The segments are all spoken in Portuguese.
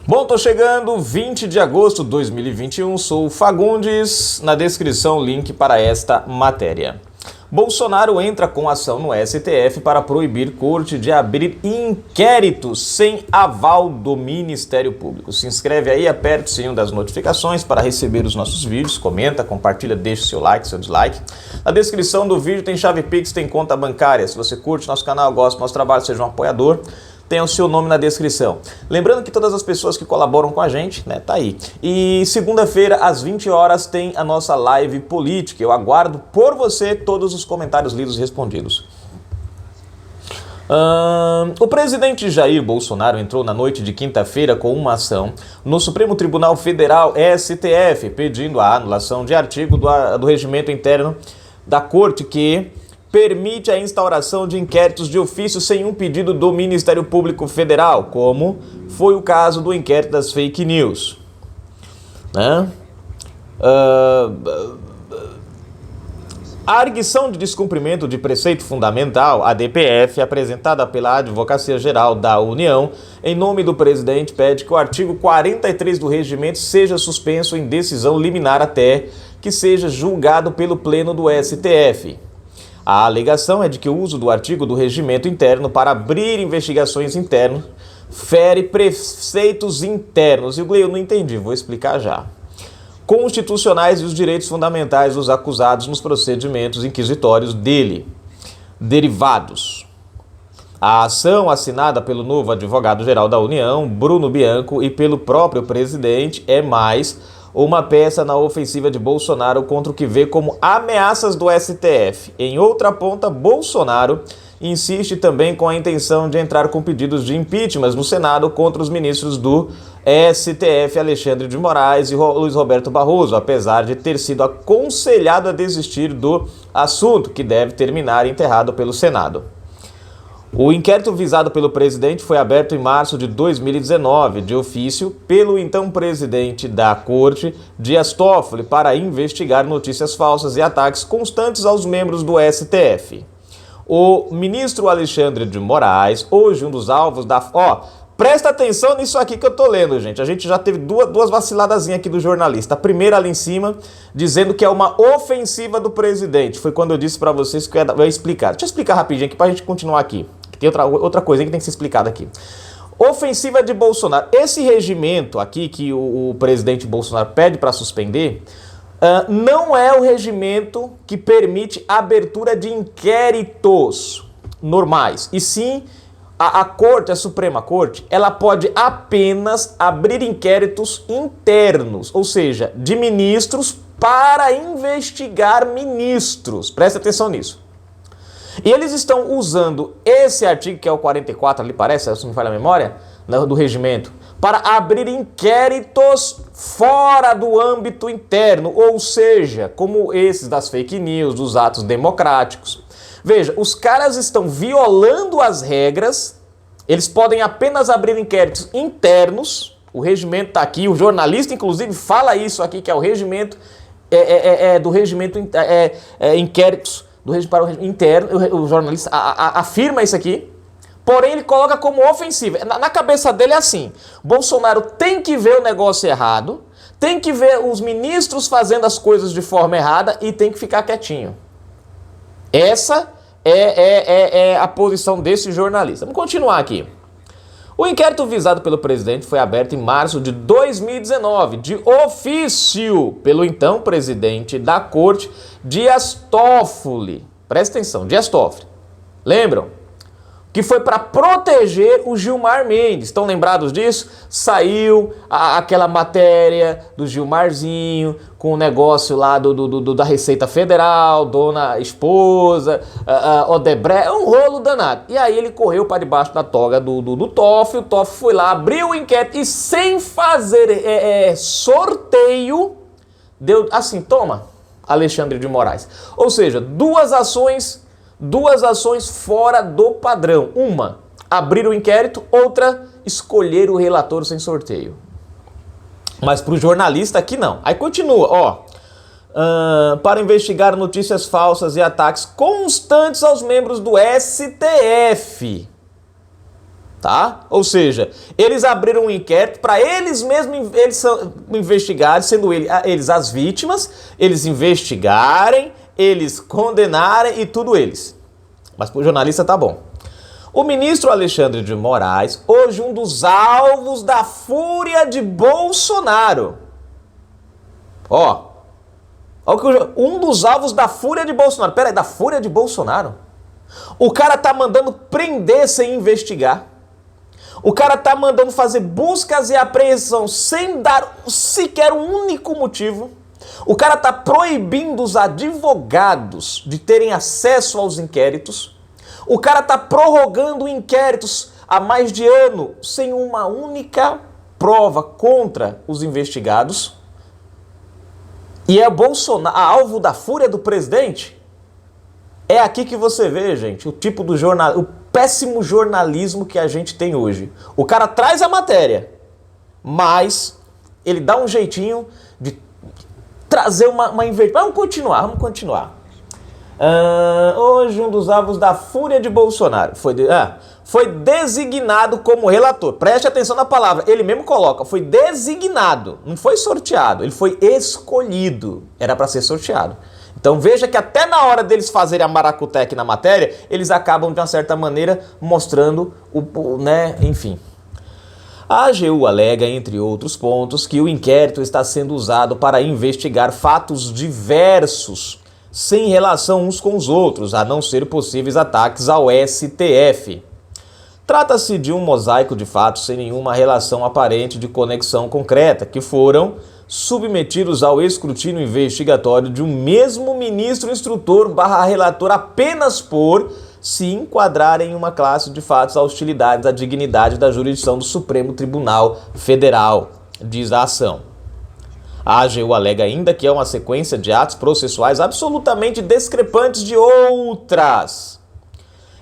Bom, tô chegando, 20 de agosto de 2021, sou o Fagundes, na descrição link para esta matéria. Bolsonaro entra com ação no STF para proibir corte de abrir inquéritos sem aval do Ministério Público. Se inscreve aí, aperta o sininho das notificações para receber os nossos vídeos, comenta, compartilha, deixa o seu like, seu dislike. Na descrição do vídeo tem chave Pix, tem conta bancária. Se você curte nosso canal, gosta do nosso trabalho, seja um apoiador, tem o seu nome na descrição. Lembrando que todas as pessoas que colaboram com a gente, né, tá aí. E segunda-feira, às 20 horas, tem a nossa live política. Eu aguardo por você todos os comentários lidos e respondidos. O presidente Jair Bolsonaro entrou na noite de quinta-feira com uma ação no Supremo Tribunal Federal, STF, pedindo a anulação de artigo do regimento interno da Corte que permite a instauração de inquéritos de ofício sem um pedido do Ministério Público Federal, como foi o caso do inquérito das fake news. A arguição de descumprimento de preceito fundamental, a DPF, apresentada pela Advocacia Geral da União, em nome do presidente, pede que o artigo 43 do regimento seja suspenso em decisão liminar até que seja julgado pelo Pleno do STF. A alegação é de que o uso do artigo do regimento interno para abrir investigações internas fere preceitos internos. E eu não entendi, vou explicar já. Constitucionais e os direitos fundamentais dos acusados nos procedimentos inquisitórios dele, derivados. A ação assinada pelo novo advogado-geral da União, Bruno Bianco, e pelo próprio presidente é mais uma peça na ofensiva de Bolsonaro contra o que vê como ameaças do STF. Em outra ponta, Bolsonaro insiste também com a intenção de entrar com pedidos de impeachment no Senado contra os ministros do STF, Alexandre de Moraes e Luiz Roberto Barroso, apesar de ter sido aconselhado a desistir do assunto, que deve terminar enterrado pelo Senado. O inquérito visado pelo presidente foi aberto em março de 2019, de ofício, pelo então presidente da Corte, Dias Toffoli, para investigar notícias falsas e ataques constantes aos membros do STF. O ministro Alexandre de Moraes, hoje um dos alvos da... Presta atenção nisso aqui que eu tô lendo, gente. A gente já teve duas vaciladazinhas aqui do jornalista. A primeira ali em cima, dizendo que é uma ofensiva do presidente. Foi quando eu disse para vocês que eu ia explicar. Deixa eu explicar rapidinho aqui pra gente continuar aqui. Tem outra coisa que tem que ser explicada aqui. Ofensiva de Bolsonaro. Esse regimento aqui que o presidente Bolsonaro pede para suspender, não é o regimento que permite a abertura de inquéritos normais. E sim, a Corte, a Suprema Corte, ela pode apenas abrir inquéritos internos, ou seja, de ministros para investigar ministros. Presta atenção nisso. E eles estão usando esse artigo, que é o 44 ali, parece, se não me falha a memória, do regimento, para abrir inquéritos fora do âmbito interno, ou seja, como esses das fake news, dos atos democráticos. Veja, os caras estão violando as regras, eles podem apenas abrir inquéritos internos, o regimento está aqui, o jornalista inclusive fala isso aqui, que é o regimento, do regimento, inquéritos, do regime para o regime interno, o jornalista afirma isso aqui, porém ele coloca como ofensiva. Na cabeça dele é assim: Bolsonaro tem que ver o negócio errado, tem que ver os ministros fazendo as coisas de forma errada e tem que ficar quietinho. Essa é a posição desse jornalista. Vamos continuar aqui. O inquérito visado pelo presidente foi aberto em março de 2019, de ofício, pelo então presidente da Corte, Dias Toffoli. Presta atenção, Dias Toffoli. Lembram? Que foi para proteger o Gilmar Mendes. Estão lembrados disso? Saiu aquela matéria do Gilmarzinho com o negócio lá da Receita Federal, dona esposa, Odebrecht, é um rolo danado. E aí ele correu para debaixo da toga do Toffoli, o Toffoli foi lá, abriu o inquérito e sem fazer sorteio, deu assim, toma, Alexandre de Moraes. Ou seja, duas ações fora do padrão. Uma, abrir o inquérito. Outra, escolher o relator sem sorteio. Mas para o jornalista aqui não. Aí continua, para investigar notícias falsas e ataques constantes aos membros do STF. tá? Ou seja, eles abriram um inquérito para eles mesmos investigarem, sendo eles as vítimas, eles investigarem, eles condenarem e tudo eles. Mas pro jornalista tá bom. O ministro Alexandre de Moraes, hoje um dos alvos da fúria de Bolsonaro. Um dos alvos da fúria de Bolsonaro. Peraí, da fúria de Bolsonaro? O cara tá mandando prender sem investigar. O cara tá mandando fazer buscas e apreensão sem dar sequer um único motivo. O cara tá proibindo os advogados de terem acesso aos inquéritos. O cara tá prorrogando inquéritos há mais de ano sem uma única prova contra os investigados. E é Bolsonaro, alvo da fúria do presidente? É aqui que você vê, gente, o tipo do o péssimo jornalismo que a gente tem hoje. O cara traz a matéria, mas ele dá um jeitinho de trazer uma inversão. Vamos continuar. Hoje um dos alvos da fúria de Bolsonaro foi designado como relator. Preste atenção na palavra, ele mesmo coloca, foi designado, não foi sorteado, ele foi escolhido, era para ser sorteado. Então veja que até na hora deles fazerem a maracutec na matéria, eles acabam de uma certa maneira mostrando enfim. A AGU alega, entre outros pontos, que o inquérito está sendo usado para investigar fatos diversos, sem relação uns com os outros, a não ser possíveis ataques ao STF. Trata-se de um mosaico de fatos sem nenhuma relação aparente de conexão concreta, que foram submetidos ao escrutínio investigatório de um mesmo ministro instrutor / relator apenas por se enquadrarem em uma classe de fatos a hostilidades à dignidade da jurisdição do Supremo Tribunal Federal, diz a ação. A AGU alega ainda que é uma sequência de atos processuais absolutamente discrepantes de outras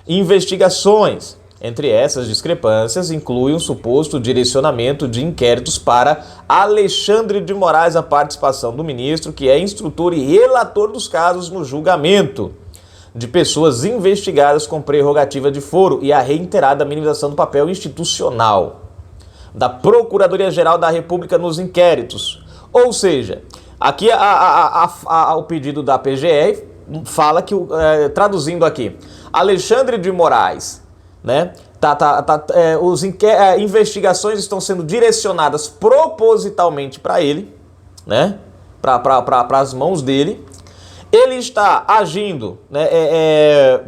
investigações. Entre essas discrepâncias, inclui um suposto direcionamento de inquéritos para Alexandre de Moraes, a participação do ministro, que é instrutor e relator dos casos no julgamento de pessoas investigadas com prerrogativa de foro e a reiterada minimização do papel institucional da Procuradoria-Geral da República nos inquéritos. Ou seja, aqui o pedido da PGR fala que, traduzindo aqui, Alexandre de Moraes, né? Investigações estão sendo direcionadas propositalmente para ele, né? Para as mãos dele. Ele está agindo, né,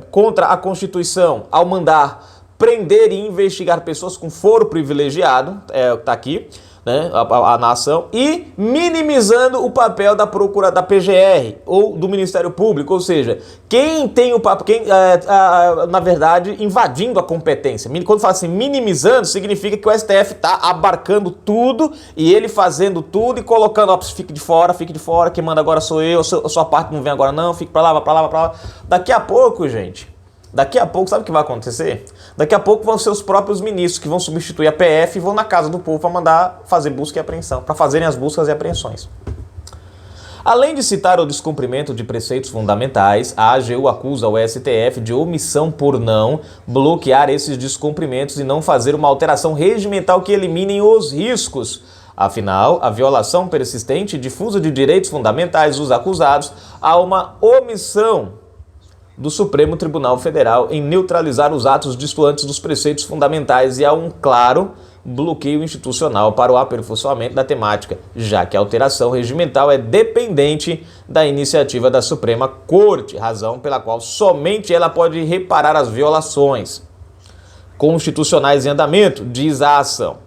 contra a Constituição ao mandar prender e investigar pessoas com foro privilegiado, está aqui, né, a nação, e minimizando o papel da PGR ou do Ministério Público, ou seja, quem tem o papel, na verdade, invadindo a competência. Quando fala assim, minimizando, significa que o STF está abarcando tudo e ele fazendo tudo e colocando, fique de fora, quem manda agora sou eu, a sua parte não vem agora não, fique pra lá, vai pra lá, vai pra lá. Daqui a pouco, gente, sabe o que vai acontecer? Daqui a pouco vão ser os próprios ministros que vão substituir a PF e vão na casa do povo para mandar fazer busca e apreensão, para fazerem as buscas e apreensões. Além de citar o descumprimento de preceitos fundamentais, a AGU acusa o STF de omissão por não bloquear esses descumprimentos e não fazer uma alteração regimental que eliminem os riscos. Afinal, a violação persistente e difusa de direitos fundamentais dos acusados há uma omissão do Supremo Tribunal Federal em neutralizar os atos distantes dos preceitos fundamentais e há um claro bloqueio institucional para o aperfeiçoamento da temática, já que a alteração regimental é dependente da iniciativa da Suprema Corte, razão pela qual somente ela pode reparar as violações constitucionais em andamento, diz a ação.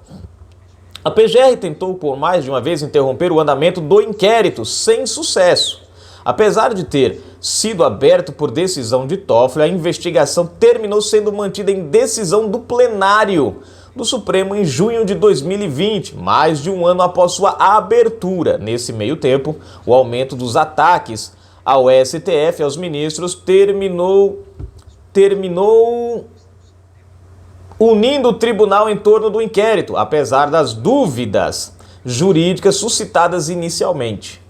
A PGR tentou por mais de uma vez interromper o andamento do inquérito, sem sucesso. Apesar de ter sido aberto por decisão de Toffoli, a investigação terminou sendo mantida em decisão do plenário do Supremo em junho de 2020, mais de um ano após sua abertura. Nesse meio tempo, o aumento dos ataques ao STF e aos ministros terminou unindo o tribunal em torno do inquérito, apesar das dúvidas jurídicas suscitadas inicialmente.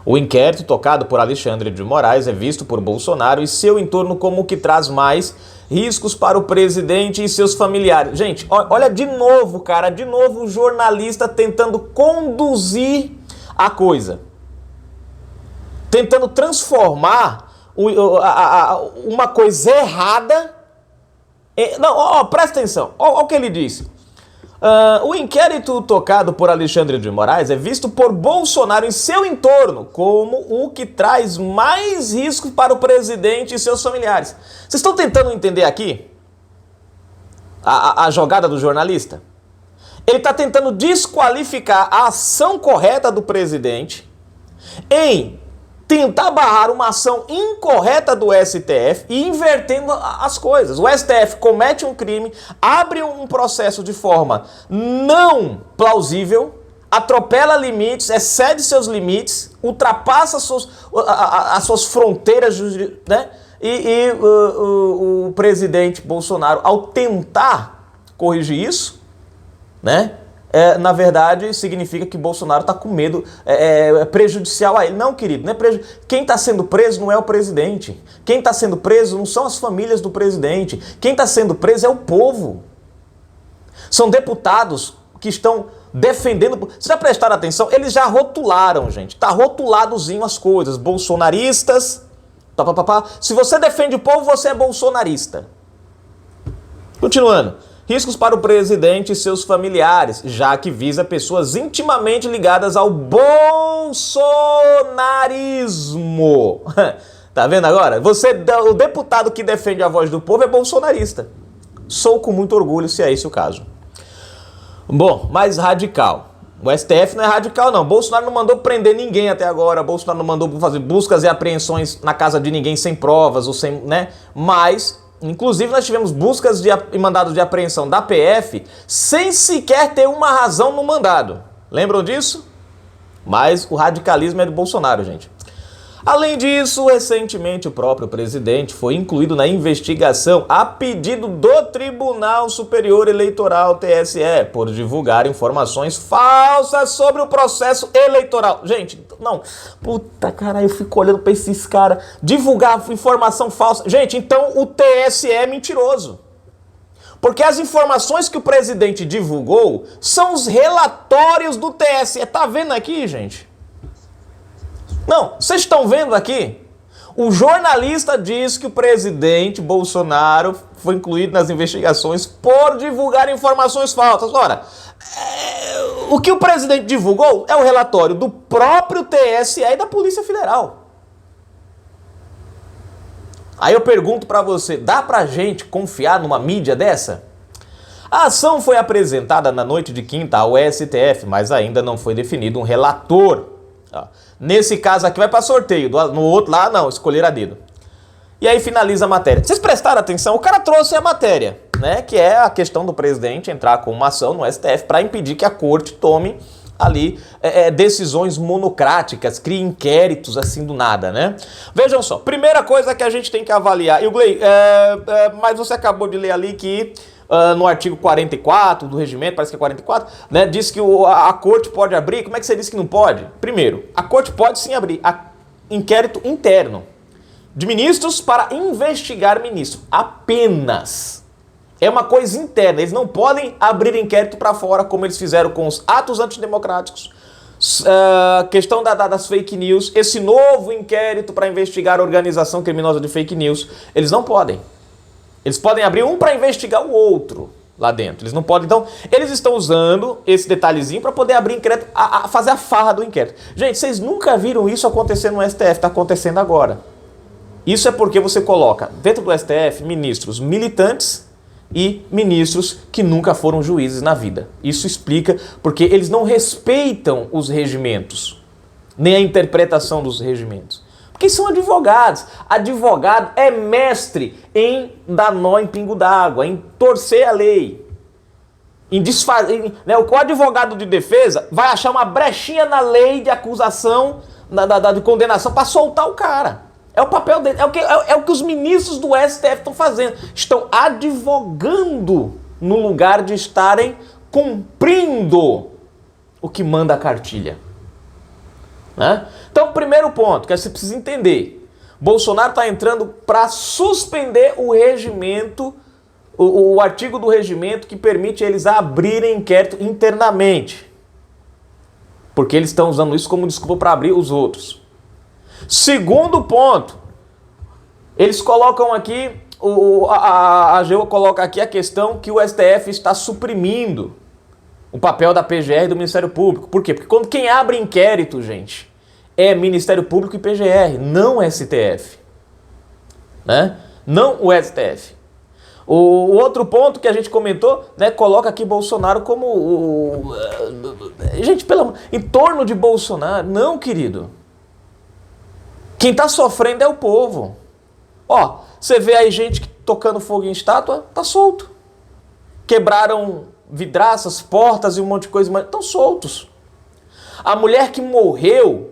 O inquérito tocado por Alexandre de Moraes é visto por Bolsonaro e seu entorno como o que traz mais riscos para o presidente e seus familiares. Gente, olha de novo, cara, de novo o jornalista tentando conduzir a coisa. Tentando transformar uma coisa errada. Não, presta atenção, olha o que ele disse. O inquérito tocado por Alexandre de Moraes é visto por Bolsonaro em seu entorno como o que traz mais risco para o presidente e seus familiares. Vocês estão tentando entender aqui a jogada do jornalista? Ele está tentando desqualificar a ação correta do presidente em tentar barrar uma ação incorreta do STF e invertendo as coisas. O STF comete um crime, abre um processo de forma não plausível, atropela limites, excede seus limites, ultrapassa as suas fronteiras, né? E o presidente Bolsonaro, ao tentar corrigir isso, né? Na verdade, significa que Bolsonaro está com medo prejudicial a ele. Não, querido, não é quem está sendo preso não é o presidente. Quem está sendo preso não são as famílias do presidente. Quem está sendo preso é o povo. São deputados que estão defendendo... Vocês já prestaram atenção? Eles já rotularam, gente. Está rotuladozinho as coisas. Bolsonaristas... Se você defende o povo, você é bolsonarista. Continuando. Riscos para o presidente e seus familiares, já que visa pessoas intimamente ligadas ao bolsonarismo. Tá vendo agora? O deputado que defende a voz do povo é bolsonarista. Sou com muito orgulho, se é esse o caso. Bom, mais radical. O STF não é radical, não. Bolsonaro não mandou prender ninguém até agora. Bolsonaro não mandou fazer buscas e apreensões na casa de ninguém sem provas, ou sem, né? Mas... Inclusive, nós tivemos buscas e mandados de apreensão da PF sem sequer ter uma razão no mandado. Lembram disso? Mas o radicalismo é do Bolsonaro, gente. Além disso, recentemente o próprio presidente foi incluído na investigação a pedido do Tribunal Superior Eleitoral, TSE, por divulgar informações falsas sobre o processo eleitoral. Gente, não, puta cara, eu fico olhando pra esses caras, divulgar informação falsa. Gente, então o TSE é mentiroso. Porque as informações que o presidente divulgou são os relatórios do TSE. Tá vendo aqui, gente? Não, vocês estão vendo aqui? O jornalista diz que o presidente Bolsonaro foi incluído nas investigações por divulgar informações falsas. Ora, o que o presidente divulgou é o relatório do próprio TSE e da Polícia Federal. Aí eu pergunto pra você, dá pra gente confiar numa mídia dessa? A ação foi apresentada na noite de quinta ao STF, mas ainda não foi definido um relator. Nesse caso aqui vai para sorteio, no outro lá não, escolher a dedo. E aí finaliza a matéria. Vocês prestaram atenção? O cara trouxe a matéria, né? Que é a questão do presidente entrar com uma ação no STF para impedir que a corte tome ali decisões monocráticas, crie inquéritos assim do nada, né? Vejam só, primeira coisa que a gente tem que avaliar, e o Gley, mas você acabou de ler ali que no artigo 44 do regimento, parece que é 44, né, diz que a corte pode abrir. Como é que você disse que não pode? Primeiro, a corte pode sim abrir inquérito interno de ministros para investigar ministro, apenas. É uma coisa interna, eles não podem abrir inquérito para fora, como eles fizeram com os atos antidemocráticos, questão das fake news, esse novo inquérito para investigar a organização criminosa de fake news, eles não podem. Eles podem abrir um para investigar o outro lá dentro. Eles não podem. Então, eles estão usando esse detalhezinho para poder abrir inquérito, fazer a farra do inquérito. Gente, vocês nunca viram isso acontecer no STF, está acontecendo agora. Isso é porque você coloca dentro do STF ministros militantes e ministros que nunca foram juízes na vida. Isso explica porque eles não respeitam os regimentos, nem a interpretação dos regimentos. Porque são advogados. Advogado é mestre em dar nó em pingo d'água, em torcer a lei, em desfazer. Né? O advogado de defesa vai achar uma brechinha na lei de acusação, de condenação, para soltar o cara. É o papel dele. É o que os ministros do STF estão fazendo. Estão advogando no lugar de estarem cumprindo o que manda a cartilha. Né? Então, primeiro primeiro ponto que você precisa entender. Bolsonaro está entrando para suspender o regimento, o artigo do regimento que permite eles abrirem inquérito internamente. Porque eles estão usando isso como desculpa para abrir os outros. Segundo ponto, eles colocam aqui, a AGU coloca aqui a questão que o STF está suprimindo o papel da PGR e do Ministério Público. Por quê? Porque quando quem abre inquérito, gente, é Ministério Público e PGR, não STF. Né? Não o STF. O outro ponto que a gente comentou, né, coloca aqui Bolsonaro como... gente, em torno de Bolsonaro, não, querido. Quem está sofrendo é o povo. Ó, você vê aí gente tocando fogo em estátua, tá solto. Quebraram vidraças, portas e um monte de coisa, mas estão soltos. A mulher que morreu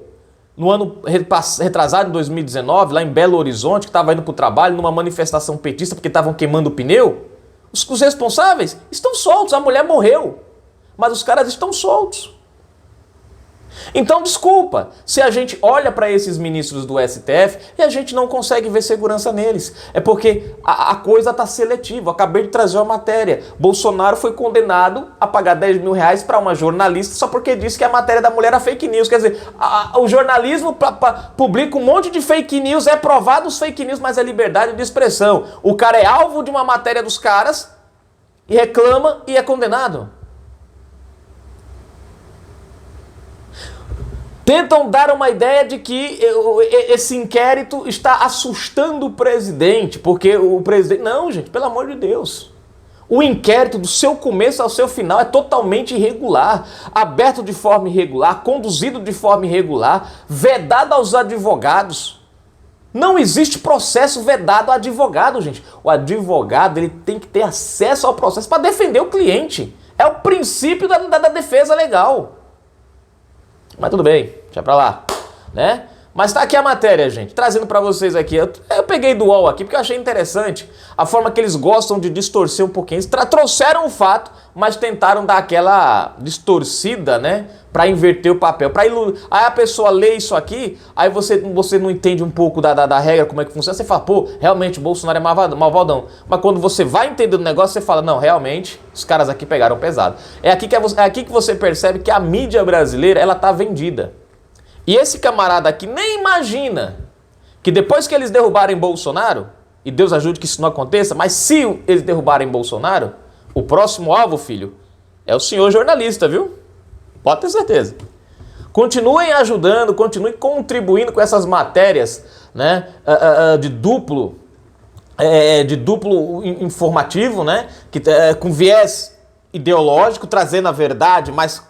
no ano retrasado, em 2019, lá em Belo Horizonte, que estava indo para o trabalho numa manifestação petista porque estavam queimando o pneu, os responsáveis estão soltos, a mulher morreu, mas os caras estão soltos. Então, desculpa, se a gente olha para esses ministros do STF e a gente não consegue ver segurança neles, é porque a coisa está seletiva. Eu acabei de trazer uma matéria. Bolsonaro foi condenado a pagar 10 mil reais para uma jornalista só porque disse que a matéria da mulher era fake news. Quer dizer, o jornalismo publica um monte de fake news, é provado os fake news, mas é liberdade de expressão. O cara é alvo de uma matéria dos caras e reclama e é condenado. Tentam dar uma ideia de que esse inquérito está assustando o presidente, porque o presidente... Não, gente, pelo amor de Deus. O inquérito, do seu começo ao seu final, é totalmente irregular, aberto de forma irregular, conduzido de forma irregular, vedado aos advogados. Não existe processo vedado a advogado, gente. O advogado, ele tem que ter acesso ao processo para defender o cliente. É o princípio da defesa legal. Mas tudo bem, deixa pra lá, né? Mas tá aqui a matéria, gente, trazendo pra vocês aqui. Eu peguei do UOL aqui porque eu achei interessante a forma que eles gostam de distorcer um pouquinho. Eles trouxeram o fato, mas tentaram dar aquela distorcida, né? Pra inverter o papel. Aí a pessoa lê isso aqui, aí você não entende um pouco da regra, como é que funciona. Você fala, pô, realmente o Bolsonaro é malvadão. Mas quando você vai entender o negócio, você fala, não, realmente, os caras aqui pegaram pesado. É aqui que você percebe que a mídia brasileira, ela tá vendida. E esse camarada aqui nem imagina que depois que eles derrubarem Bolsonaro, e Deus ajude que isso não aconteça, mas se eles derrubarem Bolsonaro, o próximo alvo, filho, é o senhor jornalista, viu? Pode ter certeza. Continuem ajudando, continuem contribuindo com essas matérias, né, de duplo informativo, né, com viés ideológico, trazendo a verdade, mas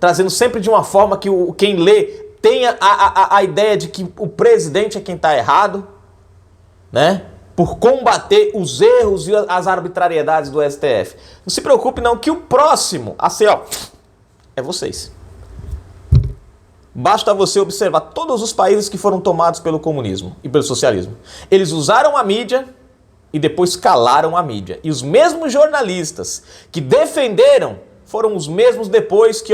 trazendo sempre de uma forma que quem lê tenha a ideia de que o presidente é quem está errado, né? Por combater os erros e as arbitrariedades do STF. Não se preocupe não, que o próximo a ser, é vocês. Basta você observar todos os países que foram tomados pelo comunismo e pelo socialismo. Eles usaram a mídia e depois calaram a mídia. E os mesmos jornalistas que defenderam foram os mesmos depois que,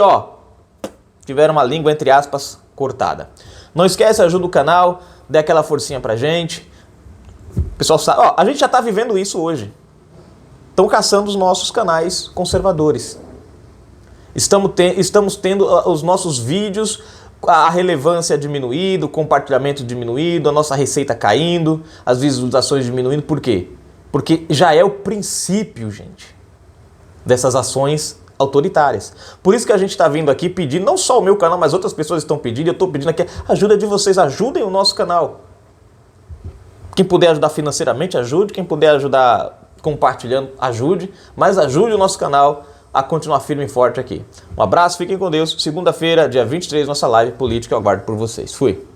tiveram uma língua, entre aspas, cortada. Não esquece, ajuda o canal, dê aquela forcinha pra gente. O pessoal sabe, a gente já tá vivendo isso hoje. Estão caçando os nossos canais conservadores. Estamos tendo os nossos vídeos, a relevância diminuindo, o compartilhamento diminuído, a nossa receita caindo, as visualizações diminuindo. Por quê? Porque já é o princípio, gente, dessas ações autoritárias. Por isso que a gente está vindo aqui pedindo, não só o meu canal, mas outras pessoas estão pedindo, eu estou pedindo aqui a ajuda de vocês, ajudem o nosso canal. Quem puder ajudar financeiramente, ajude. Quem puder ajudar compartilhando, ajude. Mas ajude o nosso canal a continuar firme e forte aqui. Um abraço, fiquem com Deus. Segunda-feira, dia 23, nossa live política, eu aguardo por vocês. Fui!